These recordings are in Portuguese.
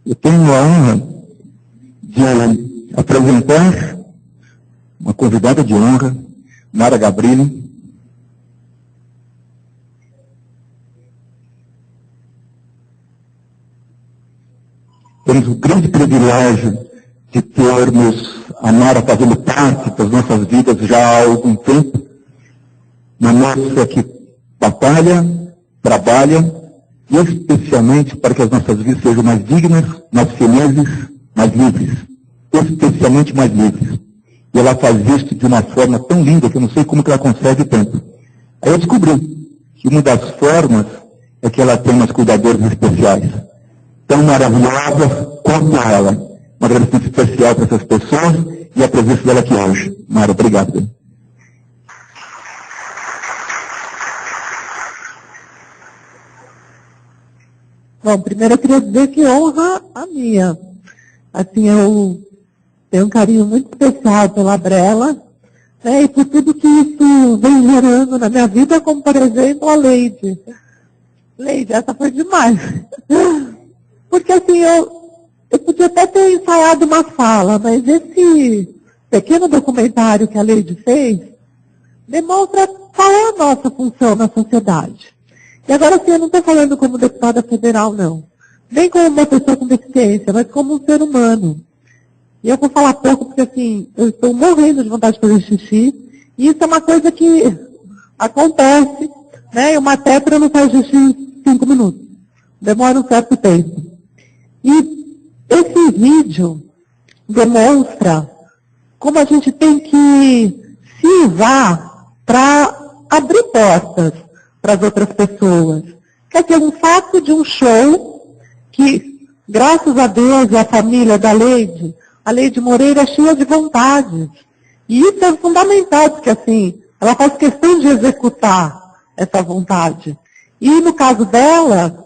Eu tenho a honra de apresentar uma convidada de honra, Mara Gabrilli. Temos o grande privilégio de termos a Mara fazendo parte das nossas vidas já há algum tempo. Uma moça que batalha, trabalha, e especialmente para que as nossas vidas sejam mais dignas, mais felizes, mais livres. Especialmente mais livres. E ela faz isso de uma forma tão linda que eu não sei como que ela consegue tanto. Aí eu descobri que uma das formas é que ela tem umas cuidadoras especiais. Tão maravilhosa quanto ela. Um agradecimento especial para essas pessoas e a presença dela aqui hoje. Mara, obrigado. Bom, primeiro eu queria dizer que honra a minha. Assim, eu tenho um carinho muito especial pela Brela, né, e por tudo que isso vem gerando na minha vida, como, por exemplo, a Leide. Leide, essa foi demais. Porque, assim, eu podia até ter ensaiado uma fala, mas esse pequeno documentário que a Leide fez demonstra qual é a nossa função na sociedade. E agora, assim, eu não estou falando como deputada federal, não. Nem como uma pessoa com deficiência, mas como um ser humano. E eu vou falar pouco porque, assim, eu estou morrendo de vontade de fazer xixi. E isso é uma coisa que acontece, né? E uma tetra não faz xixi em 5 minutos. Demora um certo tempo. E esse vídeo demonstra como a gente tem que se usar para abrir portas para as outras pessoas. Quer dizer, um fato de um show que, graças a Deus e à família da Leide, a Leide Moreira é cheia de vontade. E isso é fundamental, porque assim, ela faz questão de executar essa vontade. E no caso dela,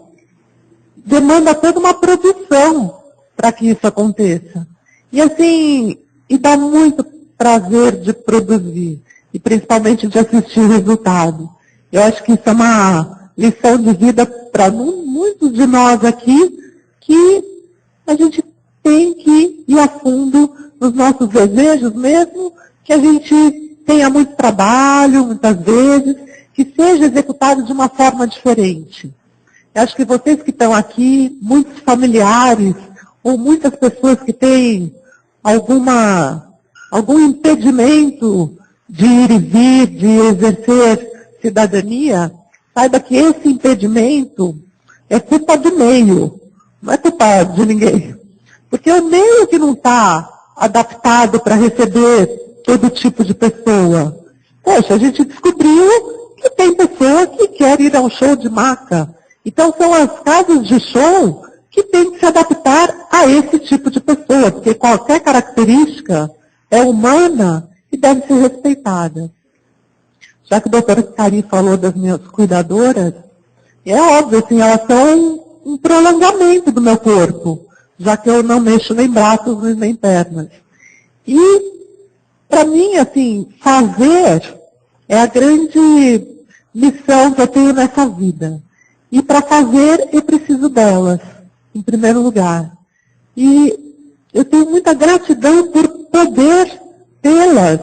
demanda toda uma produção para que isso aconteça. E assim, e dá muito prazer de produzir, e principalmente de assistir o resultado. Eu acho que isso é uma lição de vida para muitos de nós aqui, que a gente tem que ir a fundo nos nossos desejos, mesmo que a gente tenha muito trabalho, muitas vezes, que seja executado de uma forma diferente. Eu acho que vocês que estão aqui, muitos familiares, ou muitas pessoas que têm algum impedimento de ir e vir, de exercer cidadania, saiba que esse impedimento é culpa do meio, não é culpa de ninguém. Porque o meio que não está adaptado para receber todo tipo de pessoa. Poxa, a gente descobriu que tem pessoa que quer ir ao show de maca. Então são as casas de show que têm que se adaptar a esse tipo de pessoa, porque qualquer característica é humana e deve ser respeitada. Já que o doutor Cari falou das minhas cuidadoras, é óbvio, assim, elas são um prolongamento do meu corpo, já que eu não mexo nem braços nem pernas. E, para mim, assim, fazer é a grande missão que eu tenho nessa vida. E para fazer, eu preciso delas, em primeiro lugar. E eu tenho muita gratidão por poder tê-las,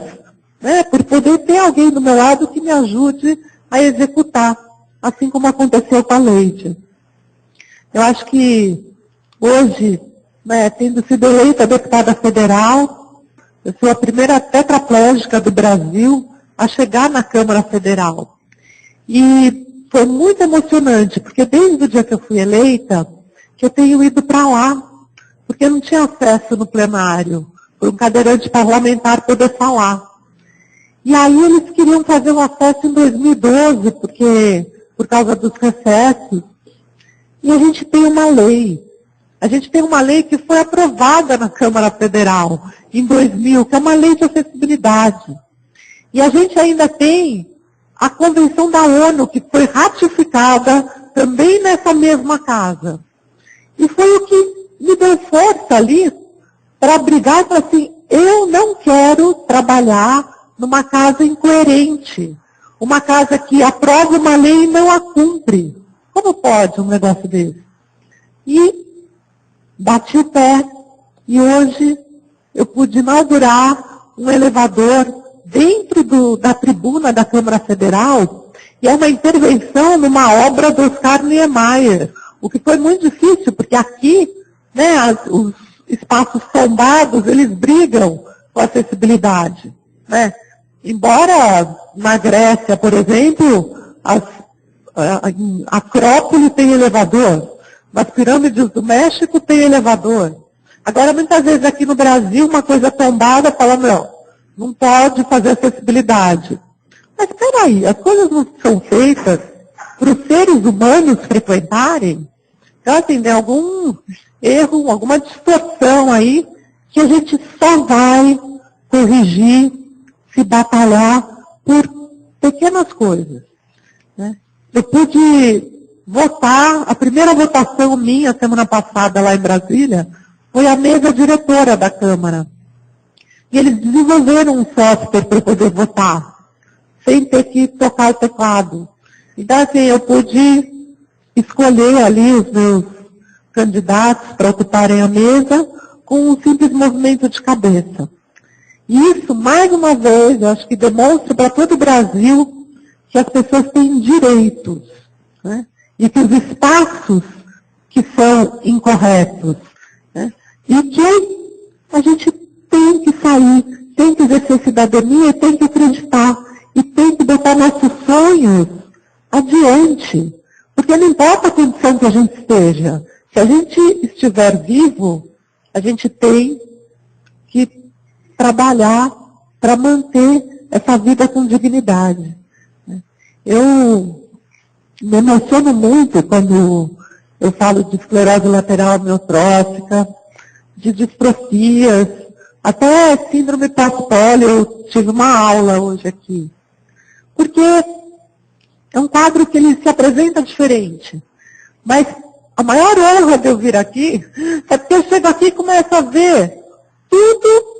né? Por poder ter alguém do meu lado que me ajude a executar, assim como aconteceu com a Leide. Eu acho que hoje, né, tendo sido eleita deputada federal, eu sou a primeira tetraplégica do Brasil a chegar na Câmara Federal. E foi muito emocionante, porque desde o dia que eu fui eleita, que eu tenho ido para lá, porque eu não tinha acesso no plenário, por um cadeirante parlamentar poder falar. E aí eles queriam fazer um acesso em 2012, por causa dos recessos. E a gente tem uma lei. A gente tem uma lei que foi aprovada na Câmara Federal em 2000, que é uma lei de acessibilidade. E a gente ainda tem a Convenção da ONU, que foi ratificada também nessa mesma casa. E foi o que me deu força ali para brigar e falar assim, eu não quero trabalhar numa casa incoerente, uma casa que aprova uma lei e não a cumpre. Como pode um negócio desse? E bati o pé e hoje eu pude inaugurar um elevador dentro da tribuna da Câmara Federal, e é uma intervenção numa obra do Oscar Niemeyer, o que foi muito difícil, porque aqui, né, os espaços tombados, eles brigam com a acessibilidade, né? Embora na Grécia, por exemplo, a Acrópole tem elevador, nas pirâmides do México tem elevador. Agora, muitas vezes aqui no Brasil, uma coisa tombada fala, não pode fazer acessibilidade. Mas peraí, as coisas não são feitas para os seres humanos frequentarem? Então, assim, tem algum erro, alguma distorção aí, que a gente só vai corrigir se batalhar por pequenas coisas, né? Eu pude votar, a primeira votação minha semana passada lá em Brasília foi a mesa diretora da Câmara. E eles desenvolveram um software para eu poder votar, sem ter que tocar o teclado. Então, assim, eu pude escolher ali os meus candidatos para ocuparem a mesa com um simples movimento de cabeça. E isso, mais uma vez, eu acho que demonstra para todo o Brasil que as pessoas têm direitos, né? E que os espaços que são incorretos, né? E que a gente tem que sair, tem que exercer cidadania, tem que acreditar, e tem que botar nossos sonhos adiante. Porque não importa a condição que a gente esteja, se a gente estiver vivo, a gente tem que trabalhar para manter essa vida com dignidade. Eu me emociono muito quando eu falo de esclerose lateral amiotrófica, de distrofias, até síndrome pós-pólio. Eu tive uma aula hoje aqui. Porque é um quadro que ele se apresenta diferente. Mas a maior honra de eu vir aqui é porque eu chego aqui e começo a ver tudo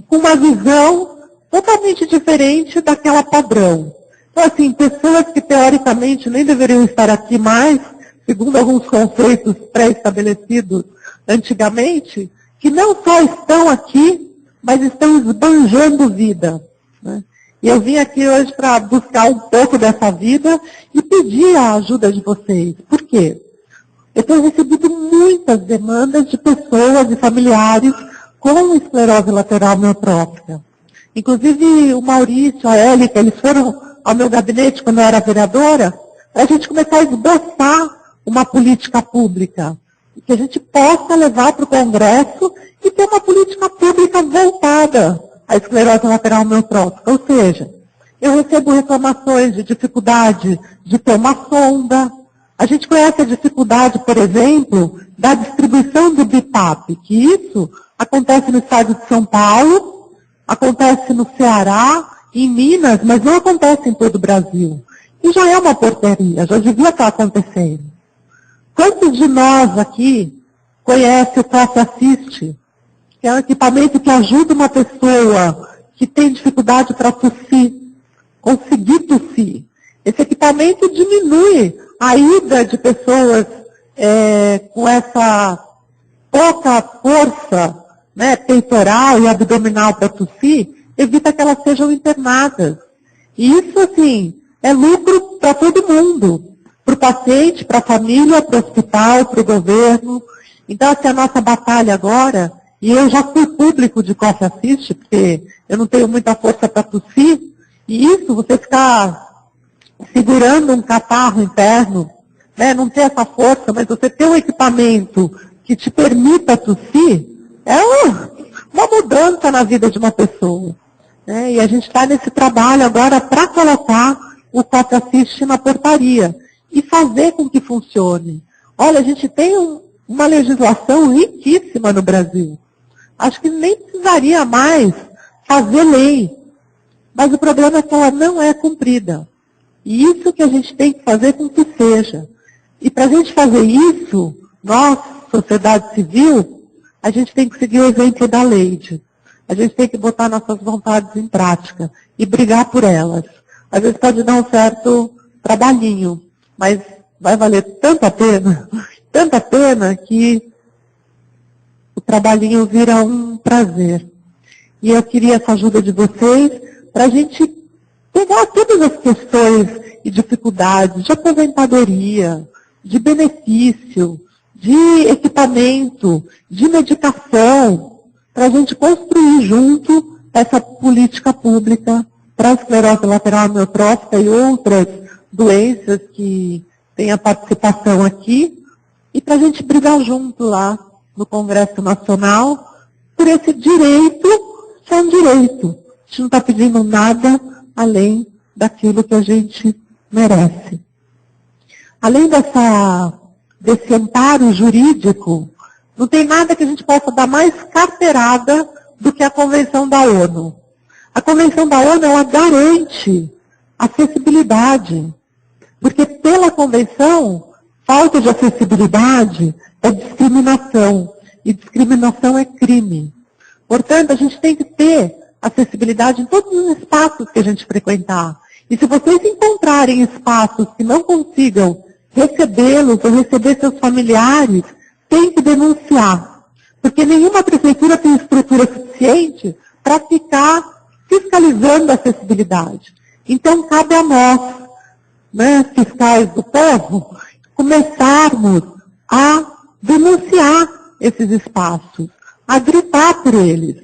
com uma visão totalmente diferente daquela padrão. Então, assim, pessoas que teoricamente nem deveriam estar aqui mais, segundo alguns conceitos pré-estabelecidos antigamente, que não só estão aqui, mas estão esbanjando vida, né? E eu vim aqui hoje para buscar um pouco dessa vida e pedir a ajuda de vocês. Por quê? Eu tenho recebido muitas demandas de pessoas e familiares com esclerose lateral amiotrófica. Inclusive o Maurício, a Élica, eles foram ao meu gabinete quando eu era vereadora, para a gente começar a esboçar uma política pública, que a gente possa levar para o Congresso e ter uma política pública voltada à esclerose lateral amiotrófica. Ou seja, eu recebo reclamações de dificuldade de ter uma sonda. A gente conhece a dificuldade, por exemplo, da distribuição do BIPAP, que isso acontece no estado de São Paulo, acontece no Ceará, em Minas, mas não acontece em todo o Brasil. E já é uma porcaria, já devia estar acontecendo. Quantos de nós aqui conhecem o Coffee Assist, que é um equipamento que ajuda uma pessoa que tem dificuldade para tossir, conseguir tossir? Esse equipamento diminui a ida de pessoas com essa pouca força, né, peitoral e abdominal para tossir, evita que elas sejam internadas. E isso, assim, é lucro para todo mundo. Para o paciente, para a família, para o hospital, para o governo. Então, essa é a nossa batalha agora. E eu já fui público de Coffee Assist, porque eu não tenho muita força para tossir. E isso, você ficar segurando um catarro interno, né, não ter essa força, mas você ter um equipamento que te permita tossir, é uma mudança na vida de uma pessoa. Né? E a gente está nesse trabalho agora para colocar o Coffee Assist na portaria e fazer com que funcione. Olha, a gente tem uma legislação riquíssima no Brasil. Acho que nem precisaria mais fazer lei. Mas o problema é que ela não é cumprida. E isso que a gente tem que fazer com que seja. E para a gente fazer isso, nós, sociedade civil, a gente tem que seguir o exemplo da Leide. A gente tem que botar nossas vontades em prática e brigar por elas. Às vezes pode dar um certo trabalhinho, mas vai valer tanto a pena. tanta pena que o trabalhinho vira um prazer. E eu queria essa ajuda de vocês para a gente pegar todas as questões e dificuldades de aposentadoria, de benefício, de equipamento, de medicação, para a gente construir junto essa política pública para a esclerose lateral amiotrófica e outras doenças que têm a participação aqui, e para a gente brigar junto lá no Congresso Nacional por esse direito, que é um direito. A gente não está pedindo nada além daquilo que a gente merece. Além desse amparo jurídico, não tem nada que a gente possa dar mais carteirada do que a Convenção da ONU. A Convenção da ONU, ela garante acessibilidade, porque pela Convenção, falta de acessibilidade é discriminação, e discriminação é crime. Portanto, a gente tem que ter acessibilidade em todos os espaços que a gente frequentar. E se vocês encontrarem espaços que não consigam recebê-los ou receber seus familiares, tem que denunciar. Porque nenhuma prefeitura tem estrutura suficiente para ficar fiscalizando a acessibilidade. Então, cabe a nós, né, fiscais do povo, começarmos a denunciar esses espaços, a gritar por eles.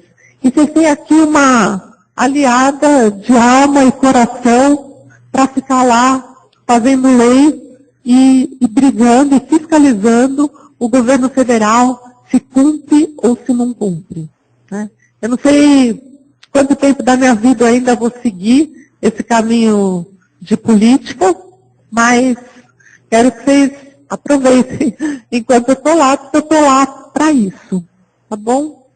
E vocês têm aqui uma aliada de alma e coração para ficar lá fazendo lei e brigando e fiscalizando o governo federal se cumpre ou se não cumpre. Né? Eu não sei quanto tempo da minha vida eu ainda vou seguir esse caminho de política, mas quero que vocês aproveitem enquanto eu estou lá, porque eu estou lá para isso. Tá bom?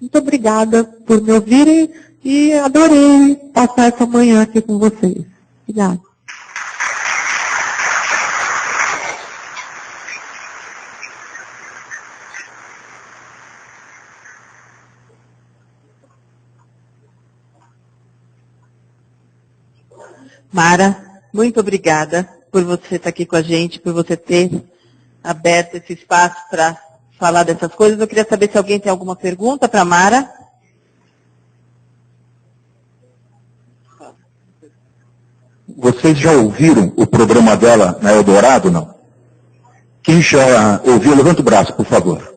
Muito obrigada por me ouvirem e adorei passar essa manhã aqui com vocês. Obrigada. Mara, muito obrigada por você estar aqui com a gente, por você ter aberto esse espaço para falar dessas coisas. Eu queria saber se alguém tem alguma pergunta para a Mara. Vocês já ouviram o programa dela na Eldorado, não? Quem já ouviu, levanta o braço, por favor.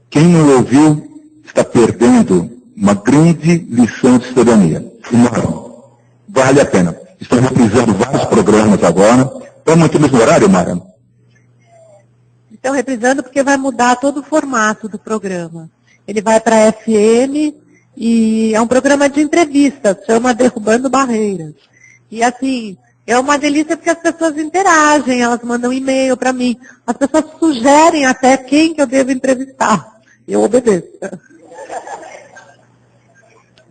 Quem não ouviu está perdendo uma grande lição de cidadania. Enorme. Vale a pena. Estão reprisando vários programas agora. Vamos manter o mesmo horário, Mara? Estão reprisando porque vai mudar todo o formato do programa. Ele vai para a FM e é um programa de entrevistas, chama Derrubando Barreiras. E assim, é uma delícia porque as pessoas interagem, elas mandam e-mail para mim. As pessoas sugerem até quem que eu devo entrevistar. Eu obedeço.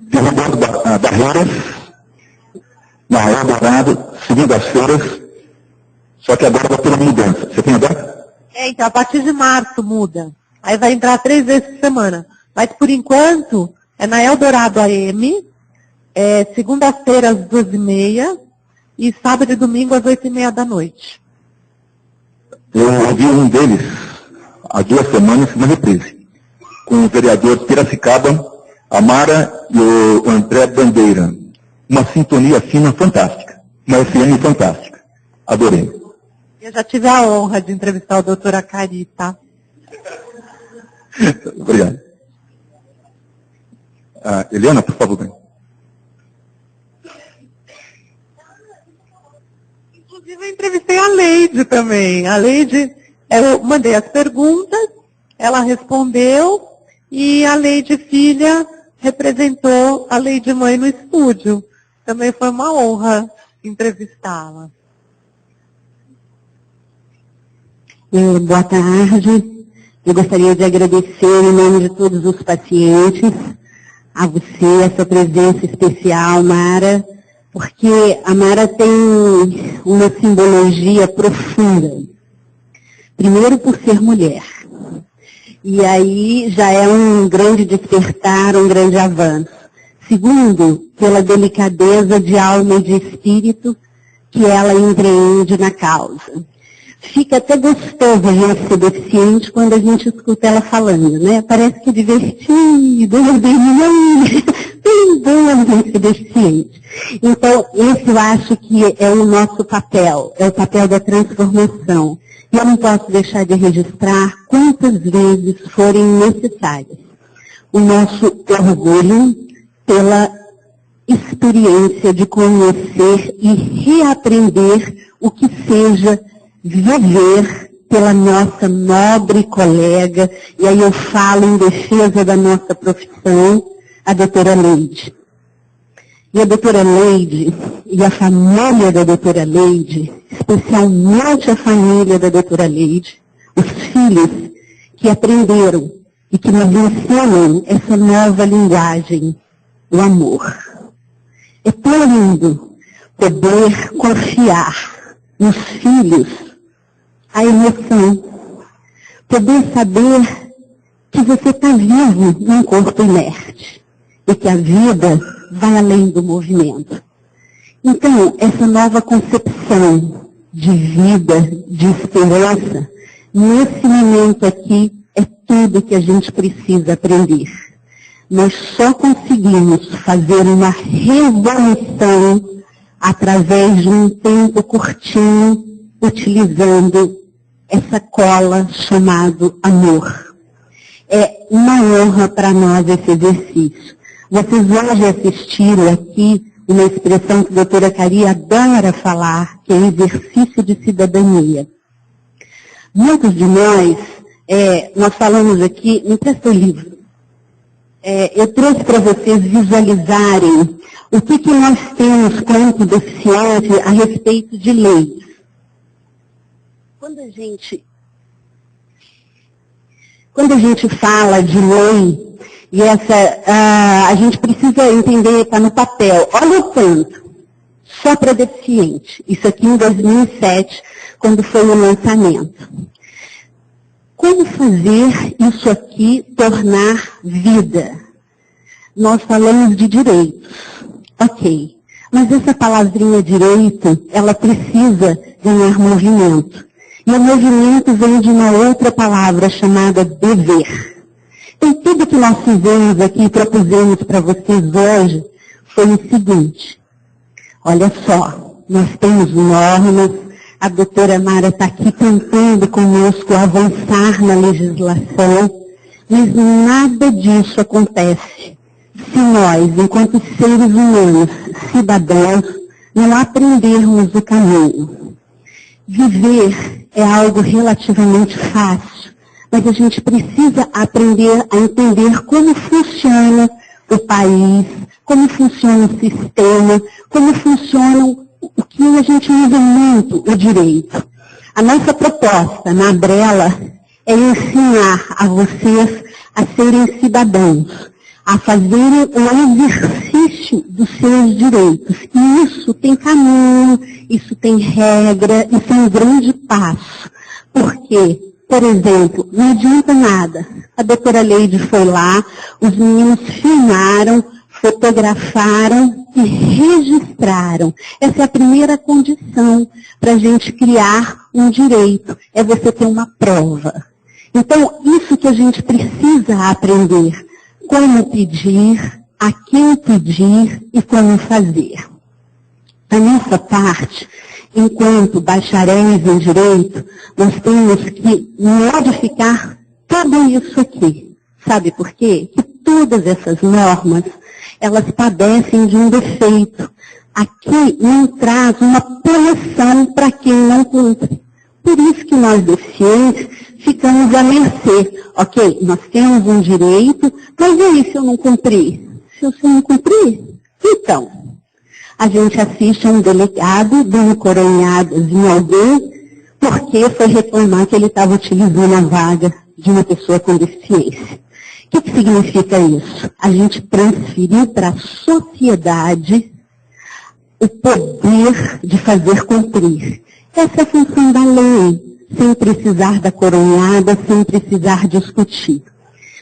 Derrubando Barreiras, na Eldorado, segundas-feiras, só que agora vai ter uma mudança. Você tem a data? Então, a partir de março muda. Aí vai entrar 3 vezes por semana. Mas, por enquanto, é na Eldorado AM, segunda-feira às 2h30 e sábado e domingo às 8h30 da noite. Eu ouvi um deles há 2 semanas na reprise, com o vereador de Piracicaba, a Mara e o André Bandeira. Uma sintonia fina fantástica. Uma FM fantástica. Adorei. Eu já tive a honra de entrevistar o doutor Acari, tá? Obrigado. Eliana, por favor. Bem. Inclusive, eu entrevistei a Leide também. A Leide, eu mandei as perguntas, ela respondeu, e a Leide filha representou a Leide mãe no estúdio. Também foi uma honra entrevistá-la. Boa tarde. Eu gostaria de agradecer em nome de todos os pacientes a você, essa presença especial, Mara, porque a Mara tem uma simbologia profunda. Primeiro, por ser mulher. E aí já é um grande despertar, um grande avanço. Segundo, pela delicadeza de alma e de espírito que ela empreende na causa. fica até gostoso a gente ser deficiente quando a gente escuta ela falando, né? Parece que é divertido, bem bom a gente ser deficiente. Então, esse eu acho que é o nosso papel, é o papel da transformação. E eu não posso deixar de registrar quantas vezes forem necessárias o nosso orgulho pela experiência de conhecer e reaprender o que seja viver pela nossa nobre colega, e aí eu falo em defesa da nossa profissão, a doutora Leide. E a doutora Leide, e a família da doutora Leide, especialmente a família da doutora Leide, os filhos que aprenderam e que nos ensinam essa nova linguagem, o amor. É tão lindo poder confiar nos filhos a emoção, poder saber que você está vivo num corpo inerte e que a vida vai além do movimento. Então, essa nova concepção de vida, de esperança, nesse momento aqui, é tudo que a gente precisa aprender. Nós só conseguimos fazer uma revolução através de um tempo curtinho, utilizando essa cola chamado amor. É uma honra para nós esse exercício. Vocês hoje assistiram aqui uma expressão que a doutora Cari adora falar, que é exercício de cidadania. Muitos de nós falamos aqui, me empresta o livro. Eu trouxe para vocês visualizarem o que nós temos quanto deficiente a respeito de leis. Quando a gente fala de lei, e a gente precisa entender, está no papel, olha o tanto, só para deficiente. Isso aqui em 2007, quando foi o lançamento. Como fazer isso aqui tornar vida? Nós falamos de direitos. Ok. Mas essa palavrinha direito, ela precisa ganhar movimento. E o movimento vem de uma outra palavra chamada dever. Então, tudo que nós fizemos aqui e propusemos para vocês hoje foi o seguinte. Olha só, nós temos normas, a doutora Mara está aqui tentando conosco avançar na legislação, mas nada disso acontece se nós, enquanto seres humanos, cidadãos, não aprendermos o caminho. Viver é algo relativamente fácil, mas a gente precisa aprender a entender como funciona o país, como funciona o sistema, como funciona o que a gente usa muito, o direito. A nossa proposta na Abrela é ensinar a vocês a serem cidadãos, a fazerem o exercício dos seus direitos. E isso tem caminho, isso tem regra, isso é um grande passo. Porque, por exemplo, não adianta nada. A doutora Leide foi lá, os meninos filmaram, fotografaram e registraram. Essa é a primeira condição para a gente criar um direito, é você ter uma prova. Então, isso que a gente precisa aprender. Como pedir, a quem pedir e como fazer. A nossa parte, enquanto bacharéis em direito, nós temos que modificar tudo isso aqui. Sabe por quê? Que todas essas normas, elas padecem de um defeito. Aqui não traz uma punição para quem não cumpre. Por isso que nós deficientes ficamos à mercê. Ok, nós temos um direito, mas e aí se eu não cumprir? Se eu não cumprir? Então, a gente assiste a um delegado dando coronhadas em alguém porque foi reclamar que ele estava utilizando a vaga de uma pessoa com deficiência. O que significa isso? A gente transferiu para a sociedade o poder de fazer cumprir. Essa é a função da lei, sem precisar da coronhada, sem precisar discutir.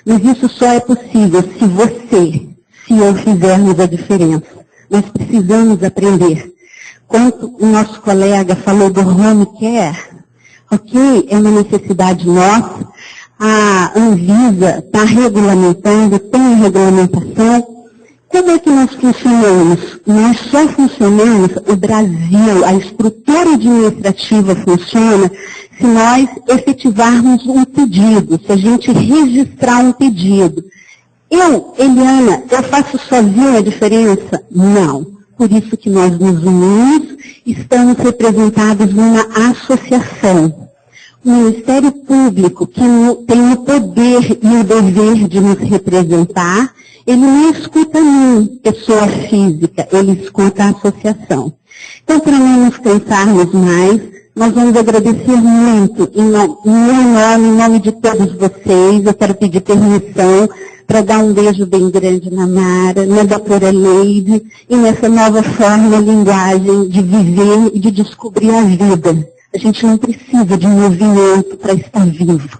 Mas isso só é possível se eu fizermos a diferença. Nós precisamos aprender. Quando o nosso colega falou do home care, ok? É uma necessidade nossa. A Anvisa está regulamentando, tem a regulamentação. Como é que nós funcionamos? Nós só funcionamos, o Brasil, a estrutura administrativa funciona se nós efetivarmos um pedido, se a gente registrar um pedido. Eu, Eliana, eu faço sozinha a diferença? Não. Por isso que nós nos unimos, estamos representados numa associação. O Ministério Público, que tem o poder e o dever de nos representar, ele não escuta a mim, pessoa física, ele escuta a associação. Então, para não nos cansarmos mais, nós vamos agradecer muito, em meu nome, em nome de todos vocês. Eu quero pedir permissão para dar um beijo bem grande na Mara, na doutora Leide, e nessa nova forma, linguagem de viver e de descobrir a vida. A gente não precisa de movimento para estar vivo.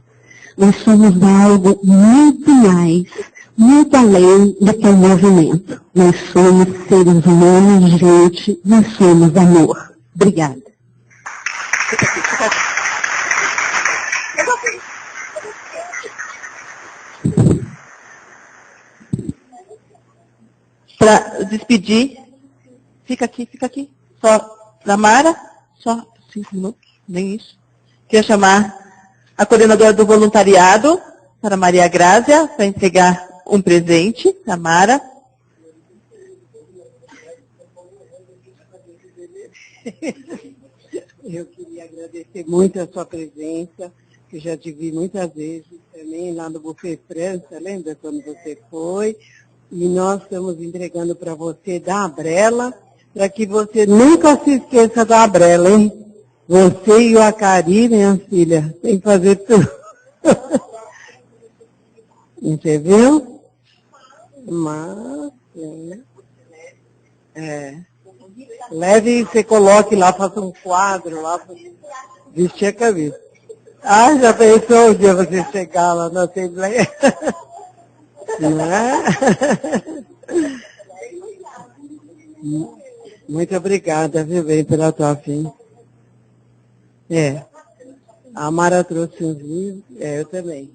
Nós somos algo muito mais, muito além do que o movimento. Nós somos seres humanos, gente, nós somos amor. Obrigada. Para despedir, fica aqui. Só para Mara, só 5 minutos, nem isso. Queria chamar a coordenadora do voluntariado, para Maria Grácia, para entregar um presente para Mara. Eu queria agradecer muito a sua presença, que eu já te vi muitas vezes também lá no Buffet França, lembra quando você foi? E nós estamos entregando para você da Abrela, para que você nunca se esqueça da Abrela, hein? Você e o Acari, minha filha, tem que fazer tudo. Você viu? Mas, leve e você coloque lá, faça um quadro lá para vestir a camisa. Ah, já pensou um dia você chegar lá na Assembleia? Não é? Muito obrigada, viu, bem, pela tua fim. A Mara trouxe uns livros, eu também.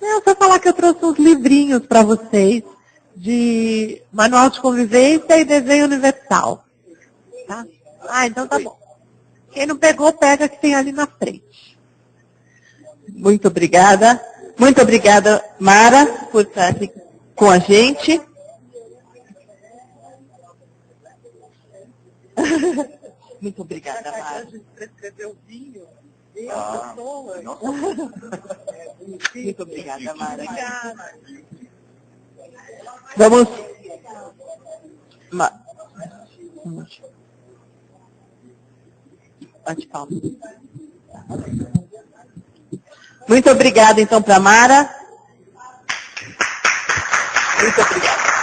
Eu só falar que eu trouxe uns livrinhos para vocês, de manual de convivência e desenho universal. Tá? Então tá bom. Quem não pegou, pega que tem ali na frente. Muito obrigada. Muito obrigada, Mara, por estar aqui com a gente. Muito obrigada, Mara. Muito obrigada, Mara. Vamos. Bate palma. Muito obrigada, então, para Mara. Muito obrigada.